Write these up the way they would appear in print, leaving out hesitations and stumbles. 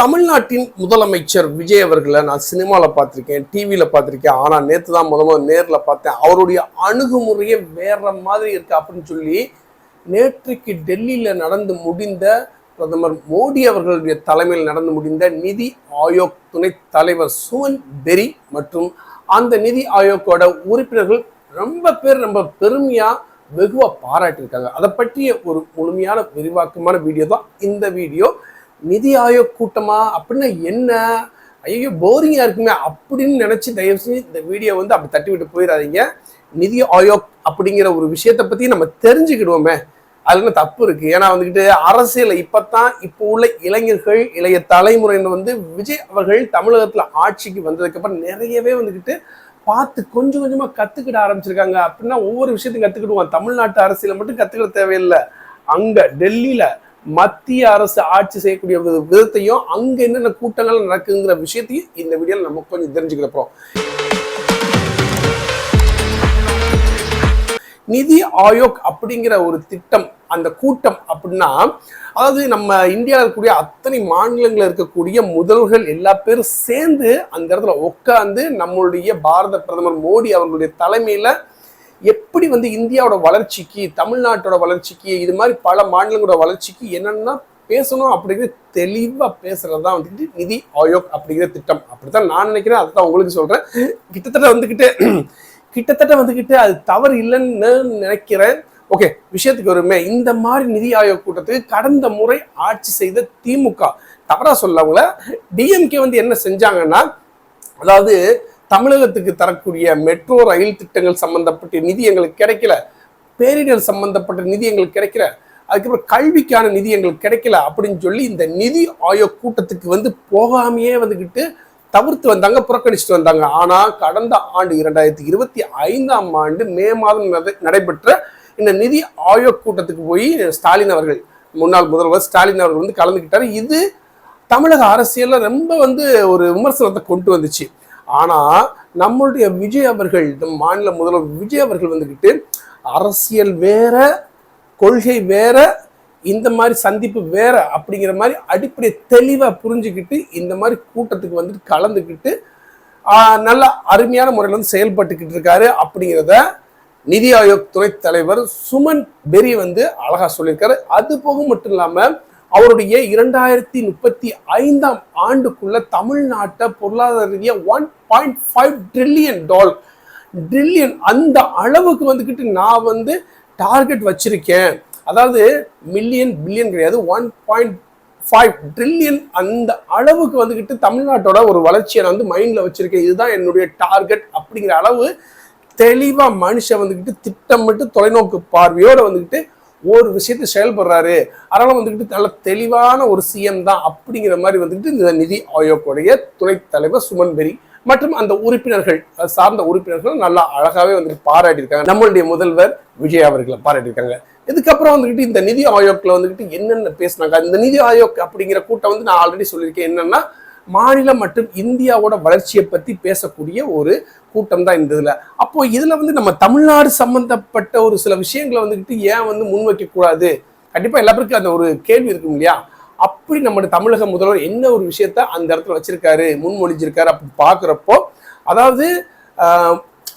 தமிழ்நாட்டின் முதலமைச்சர் விஜய் அவர்களை நான் சினிமாவில் பார்த்துருக்கேன், டிவியில் பார்த்துருக்கேன். ஆனால் நேற்று தான் முதல் நேரில் பார்த்தேன். அவருடைய அணுகுமுறையே வேற மாதிரி இருக்கு அப்படின்னு சொல்லி நேற்றைக்கு டெல்லியில் நடந்து முடிந்த பிரதமர் மோடி அவர்களுடைய தலைமையில் நடந்து முடிந்த நிதி ஆயோக் துணைத் தலைவர் சுமன் பெரி மற்றும் அந்த நிதி ஆயோக்கோட உறுப்பினர்கள் ரொம்ப பெருமையாக வெகுவாக பாராட்டியிருக்காங்க. அதை பற்றிய ஒரு முழுமையான விரிவாக்கமான வீடியோ தான் இந்த வீடியோ. நிதி ஆயோக் கூட்டமா அப்படின்னா என்ன, ஐயோ போரிங்கா இருக்குமே அப்படின்னு நினைச்சு தயவு செஞ்சு இந்த வீடியோ வந்து அப்படி தட்டி விட்டு போயிடாதீங்க. நிதி ஆயோக் அப்படிங்கிற ஒரு விஷயத்தை பத்தி நம்ம தெரிஞ்சுக்கிடுவோமே, அதுல தப்பு இருக்கு. ஏன்னா வந்துகிட்டு அரசியல் இப்போ உள்ள இளைஞர்கள், இளைய தலைமுறையினர் வந்து விஜய் அவர்கள் தமிழகத்துல ஆட்சிக்கு வந்ததுக்கு அப்புறம் நிறையவே வந்துகிட்டு பார்த்து கொஞ்சம் கொஞ்சமா கத்துக்கிட ஆரம்பிச்சிருக்காங்க. அப்படின்னா ஒவ்வொரு விஷயத்தையும் கத்துக்கிடுவோம். தமிழ்நாட்டு அரசியலை மட்டும் கத்துக்கிட தேவையில்லை, அங்க டெல்லியில மத்திய அரசு ஆட்சி செய்யக்கூடிய விதத்தையும் அங்க என்னென்ன கூட்டங்கள் நடக்குங்கிற விஷயத்தையும் இந்த வீடியோல நம்ம கொஞ்சம் தெரிஞ்சுக்கிறப்போம். நிதி ஆயோக் அப்படிங்கிற ஒரு திட்டம், அந்த கூட்டம் அப்படின்னா, அதாவது நம்ம இந்தியாவில் இருக்கக்கூடிய அத்தனை மாநிலங்களில் இருக்கக்கூடிய முதல்வர்கள் எல்லா பேரும் சேர்ந்து அந்த இடத்துல உட்காந்து நம்மளுடைய பாரத பிரதமர் மோடி அவர்களுடைய தலைமையில எப்படி வந்து இந்தியாவோட வளர்ச்சிக்கு, தமிழ்நாட்டோட வளர்ச்சிக்கு, இது மாதிரி பல மாநிலங்களோட வளர்ச்சிக்கு என்னென்னா பேசணும் அப்படிங்கிறது தெளிவாக பேசுறது தான் வந்துட்டு நிதி ஆயோக் அப்படிங்கிற திட்டம். அப்படித்தான் நான் நினைக்கிறேன், அதுதான் உங்களுக்கு சொல்றேன். கிட்டத்தட்ட வந்துக்கிட்டு அது தவறு இல்லைன்னு நினைக்கிறேன். ஓகே, விஷயத்துக்கு வருமே. இந்த மாதிரி நிதி ஆயோக் கூட்டத்துக்கு கடந்த முறை ஆட்சி செய்த திமுக, தவறா சொல்லவங்கள டிஎம்கே வந்து என்ன செஞ்சாங்கன்னா, அதாவது தமிழகத்துக்கு தரக்கூடிய மெட்ரோ ரயில் திட்டங்கள் சம்பந்தப்பட்ட நிதி எங்களுக்கு கிடைக்கல, பேரிடர் சம்பந்தப்பட்ட நிதி எங்களுக்கு கிடைக்கல, அதுக்கப்புறம் கல்விக்கான நிதி எங்களுக்கு கிடைக்கல அப்படின்னு சொல்லி இந்த நிதி ஆயோக் கூட்டத்துக்கு வந்து போகாமையே வந்துக்கிட்டு தவிர்த்து வந்தாங்க, புறக்கணிச்சுட்டு வந்தாங்க. ஆனால் கடந்த ஆண்டு 2025 மே மாதம் நடைபெற்ற இந்த நிதி ஆயோக் கூட்டத்துக்கு போய் ஸ்டாலின் அவர்கள், முன்னாள் முதல்வர் ஸ்டாலின் அவர்கள் வந்து கலந்துக்கிட்டாரு. இது தமிழக அரசியல்ல ரொம்ப வந்து ஒரு விமர்சனத்தை கொண்டு வந்துச்சு. ஆனா நம்மளுடைய விஜய் அவர்கள், மாநில முதல்வர் விஜய் அவர்கள் வந்துக்கிட்டு அரசியல் வேற, கொள்கை வேற, இந்த மாதிரி சந்திப்பு வேற அப்படிங்கிற மாதிரி அடிப்படை தெளிவா புரிஞ்சுக்கிட்டு இந்த மாதிரி கூட்டத்துக்கு வந்துட்டு கலந்துக்கிட்டு நல்ல அருமையான முறையில் வந்து செயல்பட்டுக்கிட்டு இருக்காரு. அப்படிங்கிறத நிதி ஆயோக் துணைத் தலைவர் சுமன் பெரி வந்து அழகா சொல்லியிருக்காரு. அது போக மட்டும் இல்லாம அவருடைய 2035 தமிழ்நாட்டை பொருளாதார ரீதியா $1.5 ட்ரில்லியன் அந்த அளவுக்கு வந்துக்கிட்டு நான் வந்து டார்கெட் வச்சிருக்கேன். அதாவது மில்லியன் பில்லியன் கிடையாது, 1.5 ட்ரில்லியன் அந்த அளவுக்கு வந்துக்கிட்டு தமிழ்நாட்டோட ஒரு வளர்ச்சியை நான் வந்து மைண்ட்ல வச்சிருக்கேன், இதுதான் என்னுடைய டார்கெட் அப்படிங்கிற அளவு தெளிவா மனுஷன் வந்துக்கிட்டு திட்டமிட்டு தொலைநோக்கு பார்வையோட வந்துக்கிட்டு ஒரு விஷயத்தை செயல்படுறாரு. அதனால வந்துக்கிட்டு நல்ல தெளிவான ஒரு சிஎம் தான் அப்படிங்கிற மாதிரி வந்துக்கிட்டு இந்த நிதி ஆயோக்குடைய துணைத் தலைவர் சுமன் பெரி மற்றும் அந்த உறுப்பினர்கள், சார்ந்த உறுப்பினர்கள் நல்லா அழகாவே வந்துட்டு பாராட்டியிருக்காங்க. நம்மளுடைய முதல்வர் விஜய் அவர்களை பாராட்டியிருக்காங்க. இதுக்கப்புறம் வந்துக்கிட்டு இந்த நிதி ஆயோக்ல வந்துக்கிட்டு என்னென்ன பேசினாங்க. இந்த நிதி ஆயோக் அப்படிங்கிற கூட்டம் வந்து நான் ஆல்ரெடி சொல்லியிருக்கேன், என்னன்னா மாநிலம் மற்றும் இந்தியாவோட வளர்ச்சியை பத்தி பேசக்கூடிய ஒரு கூட்டம் தான் இந்த இதுல. அப்போ இதுல வந்து நம்ம தமிழ்நாடு சம்பந்தப்பட்ட ஒரு சில விஷயங்களை வந்துக்கிட்டு ஏன் வந்து முன்வைக்க கூடாது, கண்டிப்பா எல்லா பேருக்கும் அந்த ஒரு கேள்வி இருக்கும் இல்லையா. அப்படி நம்மளுடைய தமிழக முதல்வர் என்ன ஒரு விஷயத்த அந்த இடத்துல வச்சிருக்காரு, முன்மொழிஞ்சிருக்காரு அப்படி பாக்குறப்போ, அதாவது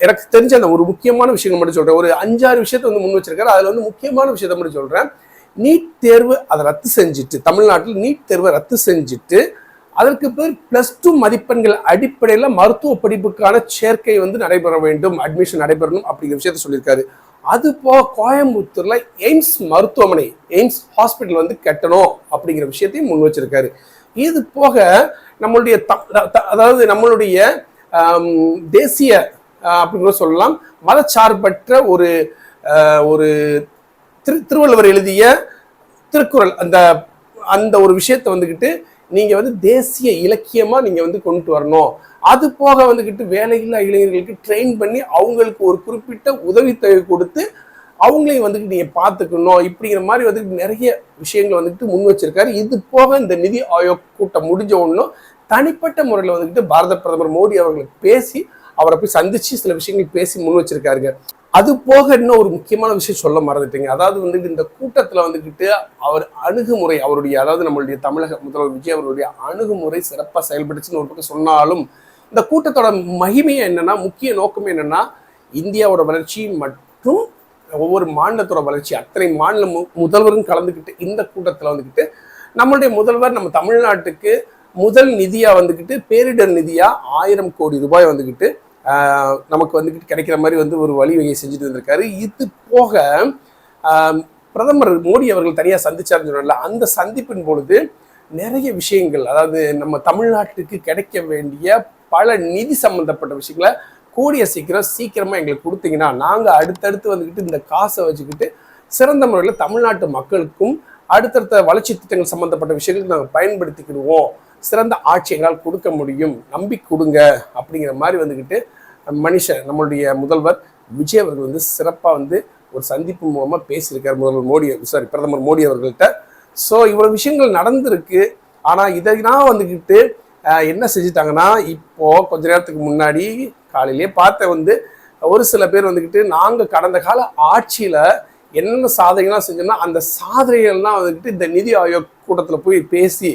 எனக்கு தெரிஞ்ச அந்த ஒரு முக்கியமான விஷயங்கள் மட்டும் சொல்றேன். ஒரு 5-6 விஷயத்த வந்து முன் வச்சிருக்காரு. அதுல வந்து முக்கியமான விஷயத்த மட்டும் சொல்றேன். நீட் தேர்வு அதை ரத்து செஞ்சுட்டு, தமிழ்நாட்டில் நீட் தேர்வை ரத்து செஞ்சுட்டு அதற்கு பேர் +2 மதிப்பெண்கள் அடிப்படையில் மருத்துவ படிப்புக்கான சேர்க்கை வந்து நடைபெற வேண்டும், அட்மிஷன் நடைபெறணும் அப்படிங்கிற விஷயத்த சொல்லியிருக்காரு. அது போக கோயம்புத்தூர்ல எய்ம்ஸ் மருத்துவமனை, எய்ம்ஸ் ஹாஸ்பிட்டல் வந்து கட்டணும் அப்படிங்கிற விஷயத்தையும் முன் வச்சிருக்காரு. இது போக நம்மளுடைய அதாவது நம்மளுடைய தேசிய அப்படின்னு சொல்லலாம் மதச்சார்பற்ற ஒரு திருவள்ளுவர் எழுதிய திருக்குறள், அந்த ஒரு விஷயத்தை வந்துக்கிட்டு நீங்க வந்து தேசிய இலக்கியமா நீங்க வந்து கொண்டு வரணும். அது போக வந்துக்கிட்டு வேலையில்லா இளைஞர்களுக்கு ட்ரெயின் பண்ணி அவங்களுக்கு ஒரு குறிப்பிட்ட உதவித்தொகை கொடுத்து அவங்களையும் வந்துக்கிட்டு நீங்க பார்த்துக்கணும். இப்படிங்கிற மாதிரி வந்துட்டு நிறைய விஷயங்களை வந்துட்டு முன் வச்சிருக்காரு. இது போக இந்த நிதி ஆயோக் கூட்டம் முடிஞ்ச ஒன்றும் தனிப்பட்ட முறையில் வந்துக்கிட்டு பாரத பிரதமர் மோடி அவர்களை பேசி, அவரை போய் சந்திச்சு சில விஷயங்கள் பேசி முன் வச்சிருக்காருங்க. அது போக இன்னும் ஒரு முக்கியமான விஷயம் சொல்ல மறந்துட்டீங்க. அதாவது வந்துட்டு இந்த கூட்டத்துல வந்துகிட்டு அவர் அணுகுமுறை, அவருடைய அதாவது நம்மளுடைய தமிழக முதல்வர் விஜய் அவருடைய அணுகுமுறை சிறப்பா செயல்படுச்சுன்னு ஒரு பக்கம் சொன்னாலும், இந்த கூட்டத்தோட மகிமையை என்னன்னா, முக்கிய நோக்கம் என்னன்னா, இந்தியாவோட வளர்ச்சி மற்றும் ஒவ்வொரு மாநிலத்தோட வளர்ச்சி, அத்தனை மாநில முதல்வரும் கலந்துக்கிட்டு இந்த கூட்டத்துல வந்துக்கிட்டு நம்மளுடைய முதல்வர் நம்ம தமிழ்நாட்டுக்கு முதல் நிதியா வந்துக்கிட்டு பேரிடர் நிதியா 1000 கோடி ரூபாய் வந்துக்கிட்டு நமக்கு வந்துக்கிட்டு கிடைக்கிற மாதிரி வந்து ஒரு வழிவகை செஞ்சுட்டு வந்திருக்காரு. இது போக பிரதமர் மோடி அவர்கள் தனியாக சந்திச்சாருன்னு சொன்னால, அந்த சந்திப்பின் பொழுது நிறைய விஷயங்கள், அதாவது நம்ம தமிழ்நாட்டுக்கு கிடைக்க வேண்டிய பல நிதி சம்பந்தப்பட்ட விஷயங்களை கூடிய சீக்கிரமா எங்களுக்கு கொடுத்தீங்கன்னா நாங்கள் அடுத்தடுத்து வந்துக்கிட்டு இந்த காசை வச்சுக்கிட்டு சிறந்த முறையில் தமிழ்நாட்டு மக்களுக்கும் அடுத்தடுத்த வளர்ச்சி திட்டங்கள் சம்பந்தப்பட்ட விஷயங்களுக்கு நாங்கள் பயன்படுத்திக்கிடுவோம், சிறந்த ஆட்சி எங்களால் கொடுக்க முடியும், நம்பி கொடுங்க அப்படிங்கிற மாதிரி வந்துக்கிட்டு நம்மளுடைய முதல்வர் விஜய் அவர்கள் வந்து சிறப்பாக வந்து ஒரு சந்திப்பு மூலமாக பேசியிருக்கார் பிரதமர் மோடி அவர்கள்ட்ட. ஸோ இவ்வளவு விஷயங்கள் நடந்திருக்கு. ஆனால் இதெல்லாம் வந்துக்கிட்டு என்ன செஞ்சுட்டாங்கன்னா, இப்போ கொஞ்ச நேரத்துக்கு முன்னாடி காலையிலேயே பார்த்த வந்து ஒரு சில பேர் வந்துக்கிட்டு நாங்கள் கடந்த கால ஆட்சியில் என்னென்ன சாதனைகள்லாம் செஞ்சோம்னா அந்த சாதனைகள்லாம் வந்துக்கிட்டு இந்த நிதி ஆயோக் கூட்டத்தில் போய் பேசி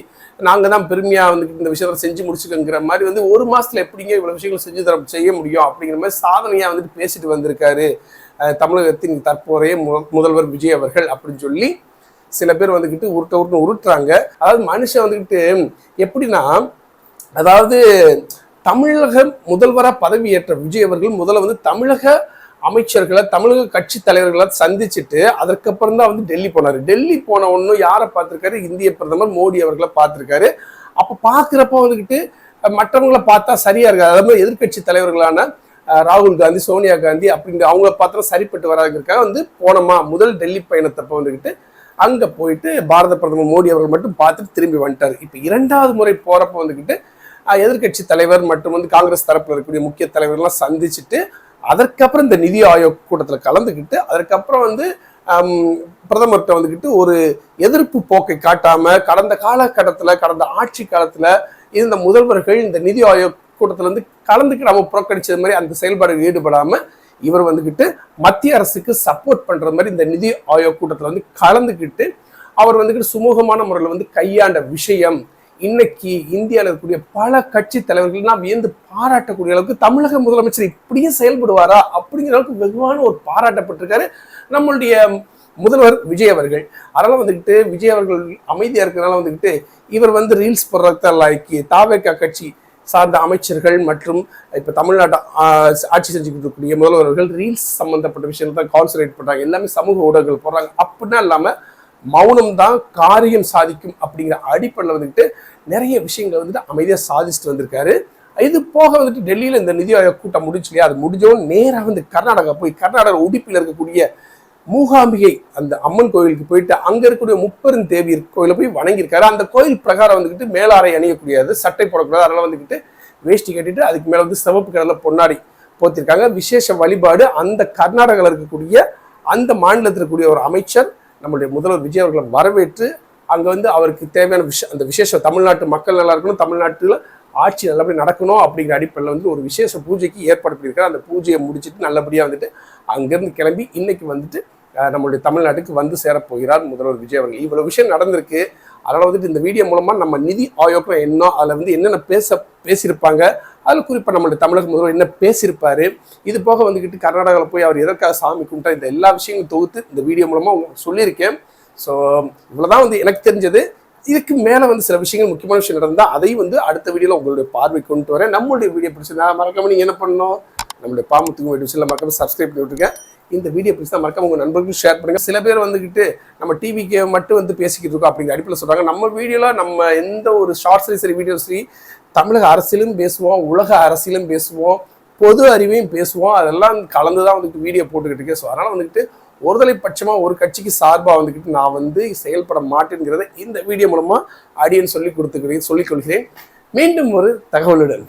நாங்கள் தான் பெருமையாக வந்துக்கிட்டு இந்த விஷயத்தை செஞ்சு முடிச்சுக்கங்கிற மாதிரி வந்து ஒரு மாதத்தில் எப்படிங்க இவ்வளோ விஷயங்கள் செய்ய முடியும் அப்படிங்கிற மாதிரி சாதனையாக வந்துட்டு பேசிட்டு வந்திருக்காரு தமிழகத்தின் தற்போதைய முதல்வர் விஜய் அவர்கள் அப்படின்னு சொல்லி சில பேர் வந்துக்கிட்டு உருட்டுறாங்க. அதாவது மனுஷன் வந்துக்கிட்டு எப்படின்னா, அதாவது தமிழக முதல்வராக பதவியேற்ற விஜய் அவர்கள் முதல்ல வந்து தமிழக அமைச்சர்களை தமிழக கட்சி தலைவர்களை சந்திச்சுட்டு அதற்கப்புறம் தான் வந்து டெல்லி போனார். டெல்லி போன ஒன்றும் யாரை பார்த்துருக்காரு, இந்திய பிரதமர் மோடி அவர்களை பார்த்துருக்காரு. அப்போ பார்க்குறப்ப வந்துக்கிட்டு மற்றவங்களை பார்த்தா சரியா இருக்காது. அதாவது எதிர்கட்சி தலைவர்களான ராகுல் காந்தி, சோனியா காந்தி அப்படிங்கிற அவங்கள பார்த்தா சரிப்பட்டு வராதுக்காக வந்து போனோமா முதல் டெல்லி பயணத்தப்ப வந்துக்கிட்டு அங்கே போயிட்டு பாரத பிரதமர் மோடி அவர்கள் மட்டும் பார்த்துட்டு திரும்பி வந்துட்டார். இப்போ 2வது முறை போகிறப்ப வந்துக்கிட்டு எதிர்கட்சி தலைவர் மற்றும் வந்து காங்கிரஸ் தரப்பில் இருக்கக்கூடிய முக்கிய தலைவர்கள்லாம் சந்திச்சுட்டு அதற்கப்புறம் இந்த நிதி ஆயோக் கூட்டத்தில் கலந்துக்கிட்டு அதற்கப்புறம் வந்து பிரதமர்கிட்ட வந்துக்கிட்டு ஒரு எதிர்ப்பு போக்கை காட்டாம கடந்த காலகட்டத்தில் கடந்த ஆட்சி காலத்தில் இந்த முதல்வர்கள் இந்த நிதி ஆயோக் கூட்டத்தில் வந்து கலந்துக்கிட்டு நம்ம புறக்கணிச்சது மாதிரி அந்த செயல்பாடுகள் ஈடுபடாமல் இவர் வந்துக்கிட்டு மத்திய அரசுக்கு சப்போர்ட் பண்ணுற மாதிரி இந்த நிதி ஆயோக் கூட்டத்தில் வந்து கலந்துக்கிட்டு அவர் வந்துக்கிட்டு சுமூகமான முறையில் வந்து கையாண்ட விஷயம் இன்னைக்கு இந்தியாவில் இருக்கக்கூடிய பல கட்சி தலைவர்கள்லாம் வியந்து பாராட்டக்கூடிய அளவுக்கு தமிழக முதலமைச்சர் இப்படியே செயல்படுவாரா அப்படிங்கிற அளவுக்கு வெகுவான ஒரு பாராட்டப்பட்டிருக்காரு நம்மளுடைய முதல்வர் விஜய் அவர்கள். அதனால வந்துக்கிட்டு விஜய் அவர்கள் அமைதியா இருக்கிறதுனால வந்துக்கிட்டு இவர் வந்து ரீல்ஸ் போடுறதுக்கு தாவேகா கட்சி சார்ந்த அமைச்சர்கள் மற்றும் இப்போ தமிழ்நாட்டை ஆட்சி செஞ்சுக்கிட்டு இருக்கக்கூடிய முதல்வர்கள் ரீல்ஸ் சம்பந்தப்பட்ட விஷயங்கள் தான் கான்சன்ட்ரேட் பண்றாங்க. எல்லாமே சமூக ஊடகங்கள் போடுறாங்க. அப்படின்னா இல்லாம மௌனம் தான் காரியம் சாதிக்கும் அப்படிங்கிற அடிப்படையில் வந்துக்கிட்டு நிறைய விஷயங்களை வந்துட்டு அமைதியாக சாதிச்சுட்டு வந்திருக்காரு. இது போக வந்துட்டு டெல்லியில் இந்த நிதி ஆயோக் கூட்டம் முடிச்சு இல்லையா, அது முடிஞ்சோன்னு நேராக வந்து கர்நாடகா போய் கர்நாடகா உடுப்பியில் இருக்கக்கூடிய மூகாம்பிகை அந்த அம்மன் கோயிலுக்கு போயிட்டு அங்கே இருக்கக்கூடிய முப்பெருந்தேவி கோயிலை போய் வணங்கியிருக்காரு. அந்த கோயில் பிரகாரம் வந்துக்கிட்டு மேலாரை அணியக்கூடியது, சட்டை போடக்கூடாது, அதெல்லாம் வந்துக்கிட்டு வேஷ்டி கட்டிட்டு அதுக்கு மேலே வந்து சிவப்பு கடலில் பொன்னாடி போத்திருக்காங்க. விசேஷ வழிபாடு அந்த கர்நாடகாவில் இருக்கக்கூடிய அந்த மாநிலத்தில் இருக்கக்கூடிய ஒரு அமைச்சர் நம்மளுடைய முதல்வர் விஜய் அவர்களை வரவேற்று அங்கே வந்து அவருக்கு தேவையான அந்த விசேஷ தமிழ்நாட்டு மக்கள் நல்லா இருக்கணும், தமிழ்நாட்டில் ஆட்சி நல்லபடியாக நடக்கணும் அப்படிங்கிற அடிப்படையில் வந்து ஒரு விசேஷ பூஜைக்கு ஏற்பாடு பண்ணியிருக்காரு. அந்த பூஜையை முடிச்சுட்டு நல்லபடியாக வந்துட்டு அங்கேருந்து கிளம்பி இன்னைக்கு வந்துட்டு நம்மளுடைய தமிழ்நாட்டுக்கு வந்து சேரப்போகிறார் முதல்வர் விஜய் அவர்கள். இவ்வளவு விஷயம் நடந்திருக்கு. அதனால் வந்துட்டு இந்த வீடியோ மூலமாக நம்ம நிதி ஆயோக் என்ன அதில் வந்து என்னென்ன பேசியிருப்பாங்க, அதில் குறிப்பாக நம்மளுடைய தமிழக முதல்வர் என்ன பேசியிருப்பாரு, இது போக வந்துக்கிட்டு கர்நாடகாவில் போய் அவர் எதற்காக சாமி கும்பிட்டா, இந்த எல்லா விஷயங்களும் தொகுத்து இந்த வீடியோ மூலமாக உங்களுக்கு சொல்லியிருக்கேன். ஸோ இவ்வளோதான் வந்து எனக்கு தெரிஞ்சது. இதுக்கு மேலே வந்து சில விஷயங்கள் முக்கியமான விஷயம் நடந்தால் அதையும் வந்து அடுத்த வீடியோவில் உங்களுடைய பார்வை கொண்டு வரேன். நம்மளுடைய வீடியோ பிடிச்சிருந்தா மறக்காம நீங்கள் என்ன பண்ணணும், நம்மளுடைய பாமுத்துக்கு விஷயம் மறக்காம சப்ஸ்கிரைப் பண்ணி விட்டுருக்கேன். இந்த வீடியோ பிடிச்சா மறக்காம உங்கள் நண்பர்களுக்கு ஷேர் பண்ணுங்கள். சில பேர் வந்துக்கிட்டு நம்ம டிவிக்கு மட்டும் வந்து பேசிக்கிட்டு இருக்கோம் அப்படிங்கிற அடிப்படையில் சொல்கிறாங்க. நம்ம வீடியோவில் நம்ம எந்த ஒரு ஷார்ட்ஸ்லையும் சரி வீடியோஸ் சரி தமிழக அரசியலும் பேசுவோம், உலக அரசியலும் பேசுவோம், பொது அறிவையும் பேசுவோம். அதெல்லாம் கலந்து தான் வந்துட்டு வீடியோ போட்டுக்கிட்டு இருக்கேன். ஸோ அதனால் வந்துட்டு ஒருதலை பட்சமாக ஒரு கட்சிக்கு சார்பாக வந்துக்கிட்டு நான் வந்து செயல்பட மாட்டேங்கிறத இந்த வீடியோ மூலமாக அடியேன்னு சொல்லிக் கொள்கிறேன். மீண்டும் ஒரு தகவலுடன்